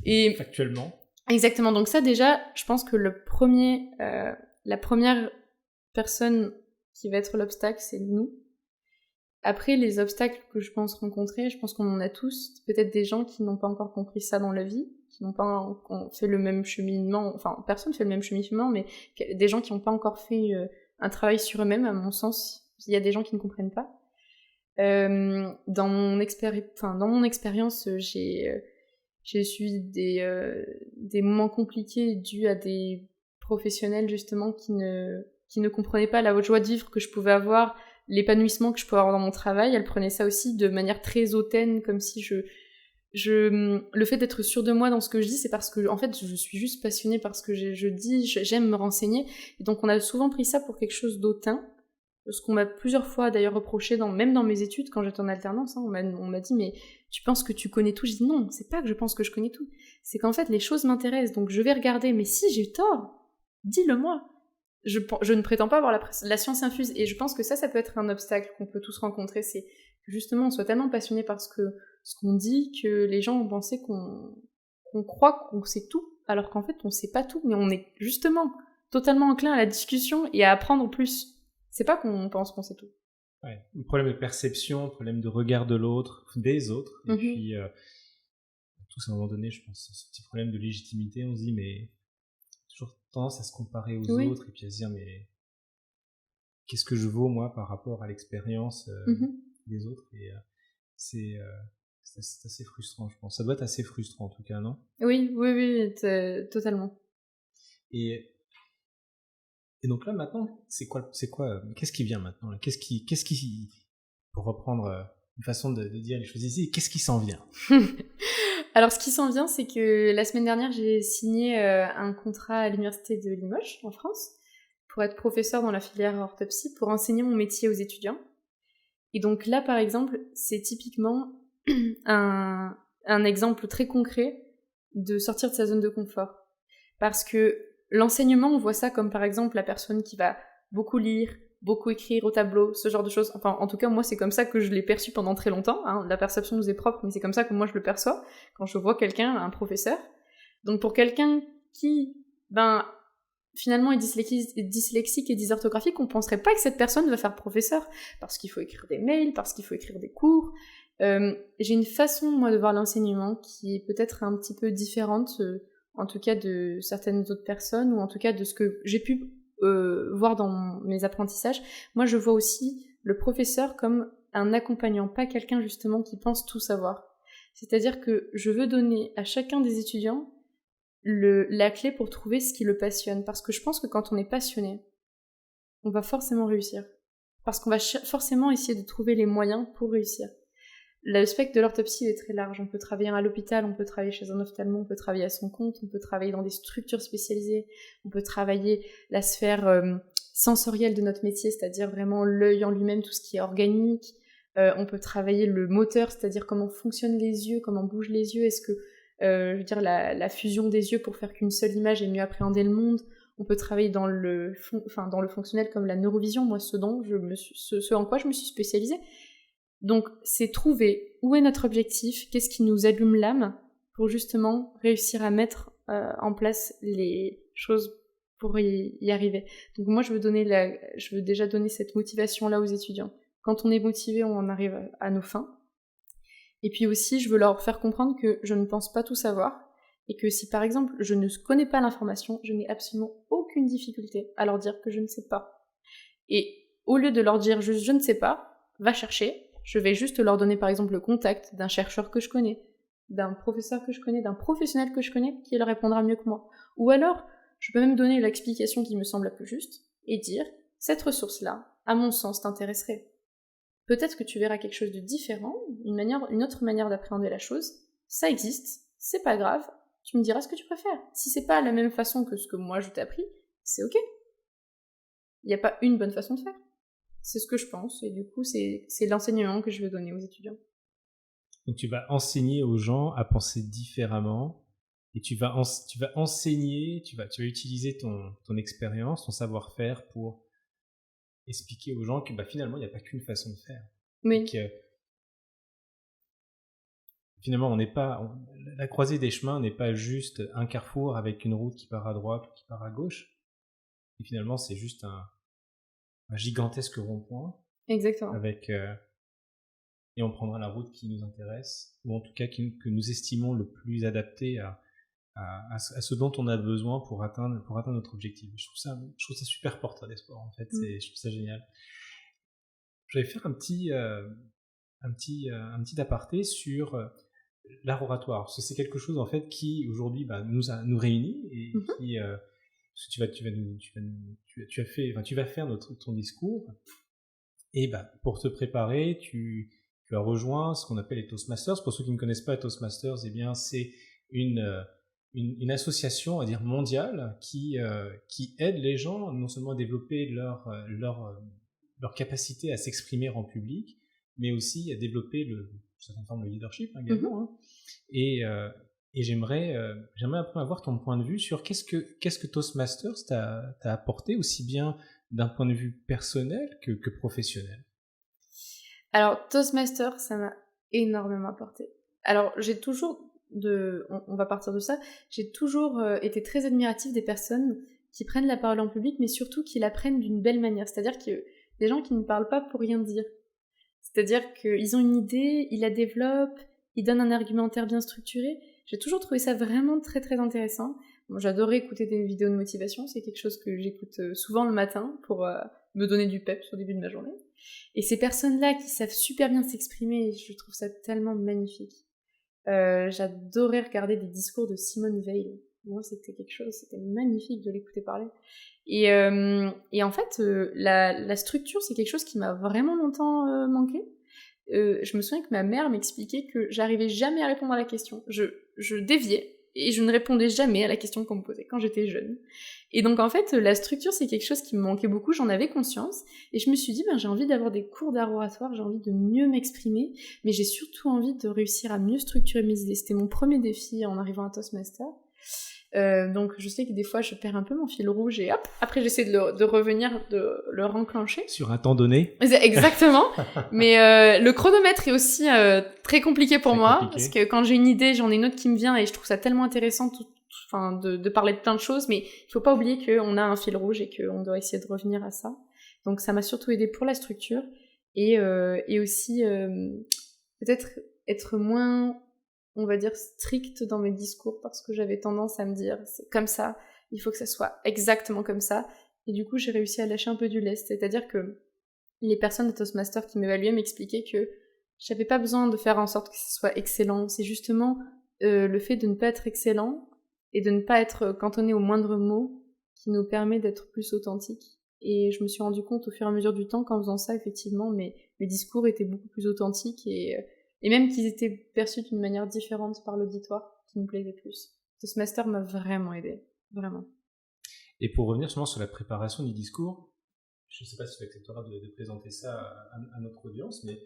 Et factuellement. Exactement. Donc ça, déjà, je pense que la première personne qui va être l'obstacle, c'est nous. Après, les obstacles que je pense rencontrer, je pense qu'on en a tous. Peut-être des gens qui n'ont pas encore compris ça dans la vie, qui n'ont pas fait le même cheminement, enfin, personne fait le même cheminement, mais des gens qui n'ont pas encore fait un travail sur eux-mêmes, à mon sens. Il y a des gens qui ne comprennent pas. Dans mon expérience, j'ai suivi des moments compliqués dus à des professionnels, justement, qui ne comprenaient pas la joie de vivre que je pouvais avoir, l'épanouissement que je pouvais avoir dans mon travail. Elle prenait ça aussi de manière très hautaine, comme si le fait d'être sûre de moi dans ce que je dis, c'est parce que, en fait, je suis juste passionnée par ce que je dis, j'aime me renseigner. Et donc, on a souvent pris ça pour quelque chose d'hautain. Ce qu'on m'a plusieurs fois d'ailleurs reproché, même dans mes études, quand j'étais en alternance, hein, on m'a dit, mais tu penses que tu connais tout? Je dis non, c'est pas que je pense que je connais tout. C'est qu'en fait, les choses m'intéressent, donc je vais regarder, mais si j'ai tort, dis-le-moi. Je ne prétends pas avoir la science infuse, et je pense que ça peut être un obstacle qu'on peut tous rencontrer, c'est que justement on soit tellement passionné par ce qu'on dit que les gens ont pensé qu'on croit qu'on sait tout, alors qu'en fait on sait pas tout, mais on est justement totalement enclin à la discussion et à apprendre plus. C'est pas qu'on pense qu'on sait tout. Ouais, un problème de perception, un problème de regard de l'autre, des autres, et puis tous à un moment donné, je pense, ce petit problème de légitimité, on se dit, mais toujours tendance à se comparer aux autres, et puis à se dire, mais qu'est-ce que je vaux, moi, par rapport à l'expérience des autres, et c'est assez frustrant, je pense. Ça doit être assez frustrant, en tout cas, non? Oui, totalement. Et donc là, maintenant, c'est quoi, qu'est-ce qui vient maintenant là? Qu'est-ce qui, pour reprendre une façon de dire les choses ici, qu'est-ce qui s'en vient? Alors, ce qui s'en vient, c'est que la semaine dernière, j'ai signé un contrat à l'université de Limoges, en France, pour être professeur dans la filière orthopsie, pour enseigner mon métier aux étudiants. Et donc là, par exemple, c'est typiquement un exemple très concret de sortir de sa zone de confort. Parce que l'enseignement, on voit ça comme par exemple la personne qui va beaucoup lire, beaucoup écrire au tableau, ce genre de choses. Enfin, en tout cas, moi, c'est comme ça que je l'ai perçu pendant très longtemps. Hein. La perception nous est propre, mais c'est comme ça que moi, je le perçois quand je vois quelqu'un, un professeur. Donc, pour quelqu'un qui, finalement, est dyslexique et dysorthographique, on penserait pas que cette personne va faire professeur, parce qu'il faut écrire des mails, parce qu'il faut écrire des cours. J'ai une façon, moi, de voir l'enseignement qui est peut-être un petit peu différente, en tout cas de certaines autres personnes, ou en tout cas de ce que j'ai pu voir dans mes apprentissages. Moi, je vois aussi le professeur comme un accompagnant, pas quelqu'un justement qui pense tout savoir. C'est-à-dire que je veux donner à chacun des étudiants la clé pour trouver ce qui le passionne. Parce que je pense que quand on est passionné, on va forcément réussir. Parce qu'on va forcément essayer de trouver les moyens pour réussir. Le spectre de l'orthopsie est très large. On peut travailler à l'hôpital, on peut travailler chez un ophtalmo, on peut travailler à son compte, on peut travailler dans des structures spécialisées, on peut travailler la sphère sensorielle de notre métier, c'est-à-dire vraiment l'œil en lui-même, tout ce qui est organique. On peut travailler le moteur, c'est-à-dire comment fonctionnent les yeux, comment bougent les yeux, est-ce que la fusion des yeux pour faire qu'une seule image et mieux appréhender le monde. On peut travailler dans le fonctionnel comme la neurovision, moi ce en quoi je me suis spécialisée. Donc, c'est trouver où est notre objectif, qu'est-ce qui nous allume l'âme pour justement réussir à mettre en place les choses pour y arriver. Donc moi, je veux déjà donner cette motivation-là aux étudiants. Quand on est motivé, on en arrive à nos fins. Et puis aussi, je veux leur faire comprendre que je ne pense pas tout savoir et que si par exemple, je ne connais pas l'information, je n'ai absolument aucune difficulté à leur dire que je ne sais pas. Et au lieu de leur dire juste « je ne sais pas », va chercher. Je vais juste leur donner par exemple le contact d'un chercheur que je connais, d'un professeur que je connais, d'un professionnel que je connais qui leur répondra mieux que moi. Ou alors, je peux même donner l'explication qui me semble la plus juste et dire « cette ressource-là, à mon sens, t'intéresserait. Peut-être que tu verras quelque chose de différent, une autre manière d'appréhender la chose. Ça existe, c'est pas grave, tu me diras ce que tu préfères. Si c'est pas la même façon que ce que moi je t'ai appris, c'est ok. Il n'y a pas une bonne façon de faire. » C'est ce que je pense, et du coup, c'est l'enseignement que je veux donner aux étudiants. Donc tu vas enseigner aux gens à penser différemment, et tu vas enseigner, tu vas utiliser ton expérience, ton savoir-faire pour expliquer aux gens que finalement, il n'y a pas qu'une façon de faire. Oui. Finalement, la croisée des chemins n'est pas juste un carrefour avec une route qui part à droite ou qui part à gauche, et finalement, c'est juste un gigantesque rond-point. Exactement. Et on prendra la route qui nous intéresse, ou en tout cas que nous estimons le plus adapté à ce dont on a besoin pour atteindre notre objectif. Je trouve ça super porteur d'espoir, en fait. Je trouve ça génial. Je vais faire un petit aparté sur l'art oratoire, parce que c'est quelque chose en fait qui aujourd'hui nous réunit et qui tu vas faire ton discours et pour te préparer tu as rejoint ce qu'on appelle les Toastmasters. Pour ceux qui ne connaissent pas les Toastmasters, eh bien c'est une association, on va dire mondiale, qui aide les gens non seulement à développer leur capacité à s'exprimer en public, mais aussi à développer certaine forme de leadership également. Et j'aimerais un peu avoir ton point de vue sur qu'est-ce que Toastmasters t'a apporté, aussi bien d'un point de vue personnel que professionnel. Alors, Toastmasters, ça m'a énormément apporté. Alors, on va partir de ça, j'ai toujours été très admirative des personnes qui prennent la parole en public, mais surtout qui la prennent d'une belle manière. C'est-à-dire que des gens qui ne parlent pas pour rien dire. C'est-à-dire qu'ils ont une idée, ils la développent, ils donnent un argumentaire bien structuré. J'ai toujours trouvé ça vraiment très très intéressant. Moi, j'adorais écouter des vidéos de motivation, c'est quelque chose que j'écoute souvent le matin pour me donner du peps au début de ma journée. Et ces personnes-là qui savent super bien s'exprimer, je trouve ça tellement magnifique. J'adorais regarder des discours de Simone Veil. Moi, c'était magnifique de l'écouter parler. Et en fait, la structure, c'est quelque chose qui m'a vraiment longtemps manqué. Je me souviens que ma mère m'expliquait que j'arrivais jamais à répondre à la question. Je déviais et je ne répondais jamais à la question qu'on me posait quand j'étais jeune. Et donc en fait, la structure, c'est quelque chose qui me manquait beaucoup, j'en avais conscience, et je me suis dit, j'ai envie d'avoir des cours d'art oratoire, j'ai envie de mieux m'exprimer, mais j'ai surtout envie de réussir à mieux structurer mes idées. C'était mon premier défi en arrivant à Toastmaster. Donc je sais que des fois je perds un peu mon fil rouge et hop, après j'essaie de revenir, de le renclencher. Sur un temps donné. Exactement. Mais le chronomètre est aussi très compliqué pour moi, parce que quand j'ai une idée, j'en ai une autre qui me vient et je trouve ça tellement intéressant de parler de plein de choses, mais il faut pas oublier qu'on a un fil rouge et qu'on doit essayer de revenir à ça. Donc ça m'a surtout aidé pour la structure et aussi peut-être être moins, on va dire, stricte dans mes discours, parce que j'avais tendance à me dire c'est comme ça, il faut que ça soit exactement comme ça, et du coup j'ai réussi à lâcher un peu du lest. C'est-à-dire que les personnes de Toastmasters qui m'évaluaient m'expliquaient que j'avais pas besoin de faire en sorte que ce soit excellent, c'est justement le fait de ne pas être excellent et de ne pas être cantonné au moindre mot qui nous permet d'être plus authentique. Et je me suis rendu compte au fur et à mesure du temps qu'en faisant ça, effectivement, mes discours étaient beaucoup plus authentiques et même qu'ils étaient perçus d'une manière différente par l'auditoire, qui me plaisait plus. Toastmaster m'a vraiment aidé, vraiment. Et pour revenir justement sur la préparation du discours, je ne sais pas si tu accepteras de présenter ça à notre audience, mais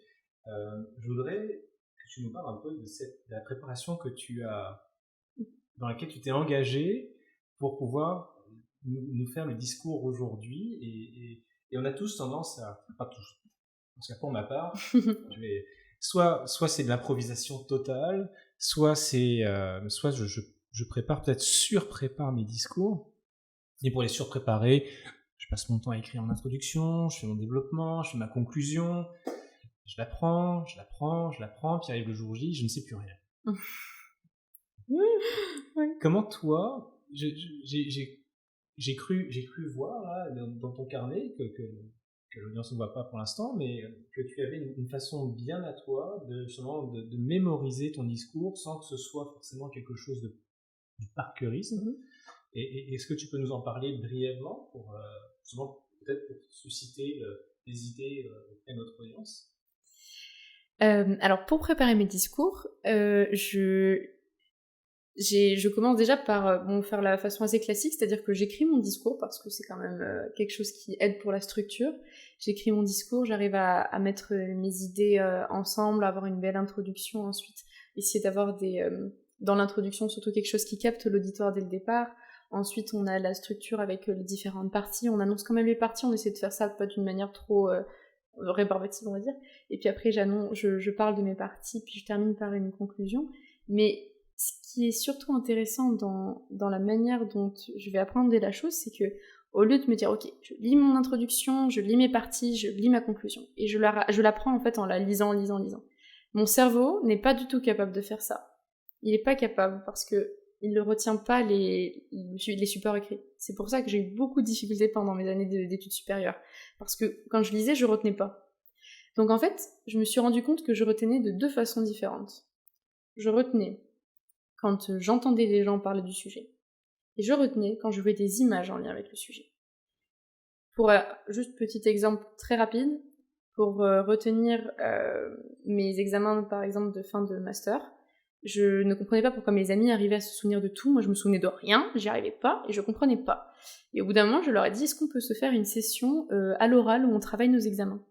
je voudrais que tu nous parles un peu de la préparation dans laquelle tu t'es engagé pour pouvoir nous faire le discours aujourd'hui. Et on a tous tendance pas tous, parce que pour ma part, soit c'est de l'improvisation totale, soit je prépare, peut-être surprépare mes discours. Et pour les surpréparer, je passe mon temps à écrire mon introduction, je fais mon développement, je fais ma conclusion, je la prends, puis arrive le jour J, je ne sais plus rien. Ouais. Comment toi, j'ai cru voir là, dans ton carnet que l'audience ne voit pas pour l'instant, mais que tu avais une façon bien à toi de mémoriser ton discours sans que ce soit forcément quelque chose du parcourisme. Et est-ce que tu peux nous en parler brièvement pour peut-être pour susciter des idées auprès de notre audience? Alors pour préparer mes discours, je commence déjà par faire la façon assez classique, c'est-à-dire que j'écris mon discours parce que c'est quand même quelque chose qui aide pour la structure. J'écris mon discours, j'arrive à mettre mes idées ensemble, à avoir une belle introduction ensuite, essayer d'avoir dans l'introduction surtout quelque chose qui capte l'auditoire dès le départ. Ensuite, on a la structure avec les différentes parties, on annonce quand même les parties, on essaie de faire ça pas d'une manière trop rébarbative, on va dire. Et puis après, je parle de mes parties, puis je termine par une conclusion. Mais ce qui est surtout intéressant dans la manière dont je vais apprendre la chose, c'est que au lieu de me dire, ok, je lis mon introduction, je lis mes parties, je lis ma conclusion, et je l'apprends en fait en la lisant. Mon cerveau n'est pas du tout capable de faire ça. Il n'est pas capable parce que il ne retient pas les supports écrits. C'est pour ça que j'ai eu beaucoup de difficultés pendant mes années d'études supérieures. Parce que quand je lisais, je retenais pas. Donc en fait, je me suis rendu compte que je retenais de 2 façons différentes. Je retenais quand j'entendais des gens parler du sujet. Et je retenais quand je voyais des images en lien avec le sujet. Pour juste petit exemple très rapide, pour retenir mes examens par exemple de fin de master, je ne comprenais pas pourquoi mes amis arrivaient à se souvenir de tout. Moi, je me souvenais de rien, j'y arrivais pas et je comprenais pas. Et au bout d'un moment, je leur ai dit, est-ce qu'on peut se faire une session à l'oral où on travaille nos examens?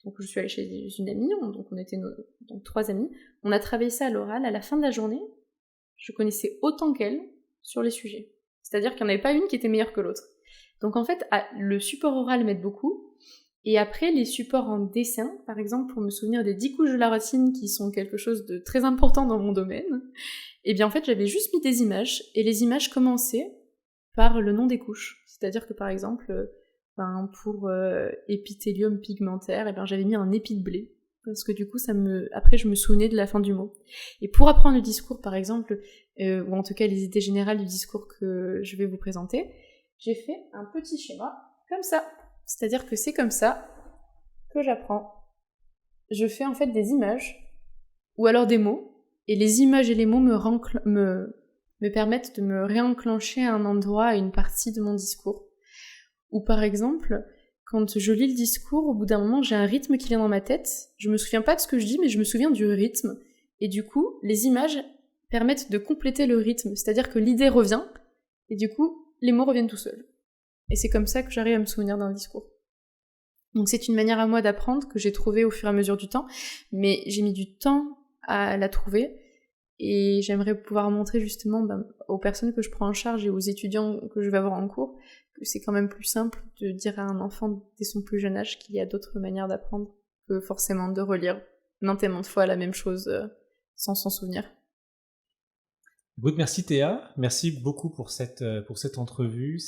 Donc je suis allée chez une amie, donc on était donc 3 amis. On a travaillé ça à l'oral. À la fin de la journée, je connaissais autant qu'elle sur les sujets. C'est-à-dire qu'il n'y en avait pas une qui était meilleure que l'autre. Donc en fait, le support oral m'aide beaucoup. Et après, les supports en dessin, par exemple, pour me souvenir des 10 couches de la rétine, qui sont quelque chose de très important dans mon domaine, et bien en fait, j'avais juste mis des images, et les images commençaient par le nom des couches. C'est-à-dire que par exemple, pour épithélium pigmentaire, et bien j'avais mis un épi de blé, parce que du coup, après, je me souvenais de la fin du mot. Et pour apprendre le discours, par exemple, ou en tout cas les idées générales du discours que je vais vous présenter, j'ai fait un petit schéma comme ça. C'est-à-dire que c'est comme ça que j'apprends. Je fais en fait des images, ou alors des mots, et les images et les mots me permettent de me réenclencher à un endroit, à une partie de mon discours. Ou par exemple, quand je lis le discours, au bout d'un moment, j'ai un rythme qui vient dans ma tête, je me souviens pas de ce que je dis, mais je me souviens du rythme. Et du coup, les images permettent de compléter le rythme, c'est-à-dire que l'idée revient, et du coup, les mots reviennent tout seuls. Et c'est comme ça que j'arrive à me souvenir d'un discours. Donc c'est une manière à moi d'apprendre que j'ai trouvée au fur et à mesure du temps, mais j'ai mis du temps à la trouver, et j'aimerais pouvoir montrer justement aux personnes que je prends en charge et aux étudiants que je vais avoir en cours que c'est quand même plus simple de dire à un enfant dès son plus jeune âge qu'il y a d'autres manières d'apprendre que forcément de relire maintes et maintes fois la même chose sans s'en souvenir. Good, merci Théa, merci beaucoup pour cette entrevue,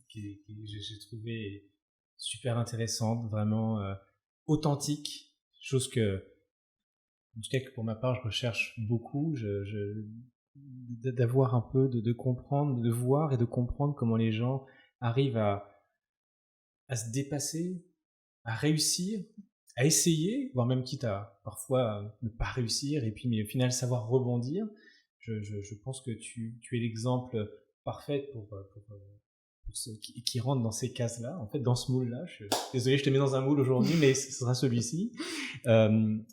j'ai trouvé super intéressante, vraiment authentique, chose que, en tout cas que pour ma part, je recherche beaucoup, d'avoir un peu, de comprendre, de voir et de comprendre comment les gens arrivent à se dépasser, à réussir, à essayer, voire même quitte à parfois ne pas réussir, et puis mais au final savoir rebondir. Je pense que tu es l'exemple parfait pour ceux qui rentrent dans ces cases-là, en fait, dans ce moule-là. Désolé, je te mets dans un moule aujourd'hui, mais ce sera celui-ci.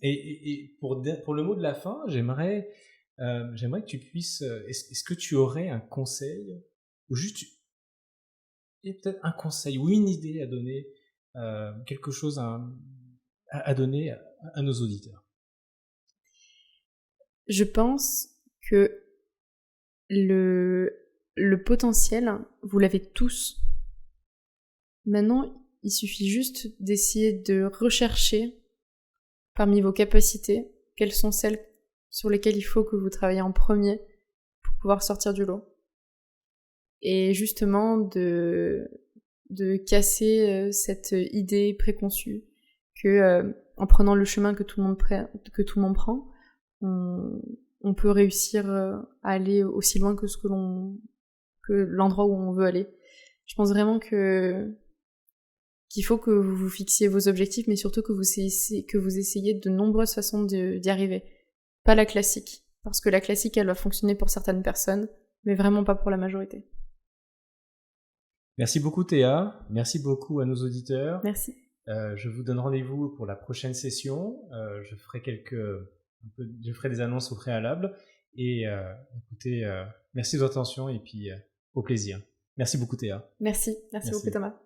Et pour le mot de la fin, j'aimerais que tu puisses... Est-ce que tu aurais un conseil, ou juste peut-être un conseil ou une idée à donner, quelque chose à donner à nos auditeurs? Je pense que le potentiel, vous l'avez tous. Maintenant, il suffit juste d'essayer de rechercher parmi vos capacités quelles sont celles sur lesquelles il faut que vous travaillez en premier pour pouvoir sortir du lot. Et justement de casser cette idée préconçue que en prenant le chemin que tout le monde prend, on peut réussir à aller aussi loin que l'endroit où on veut aller. Je pense vraiment qu'il faut que vous vous fixiez vos objectifs, mais surtout que vous essayiez de nombreuses façons d'y arriver. Pas la classique, parce que la classique, elle va fonctionner pour certaines personnes, mais vraiment pas pour la majorité. Merci beaucoup Théa, merci beaucoup à nos auditeurs. Merci. Je vous donne rendez-vous pour la prochaine session. Je ferai des annonces au préalable. Et écoutez, merci de votre attention et puis au plaisir. Merci beaucoup Théa. Merci beaucoup Thomas.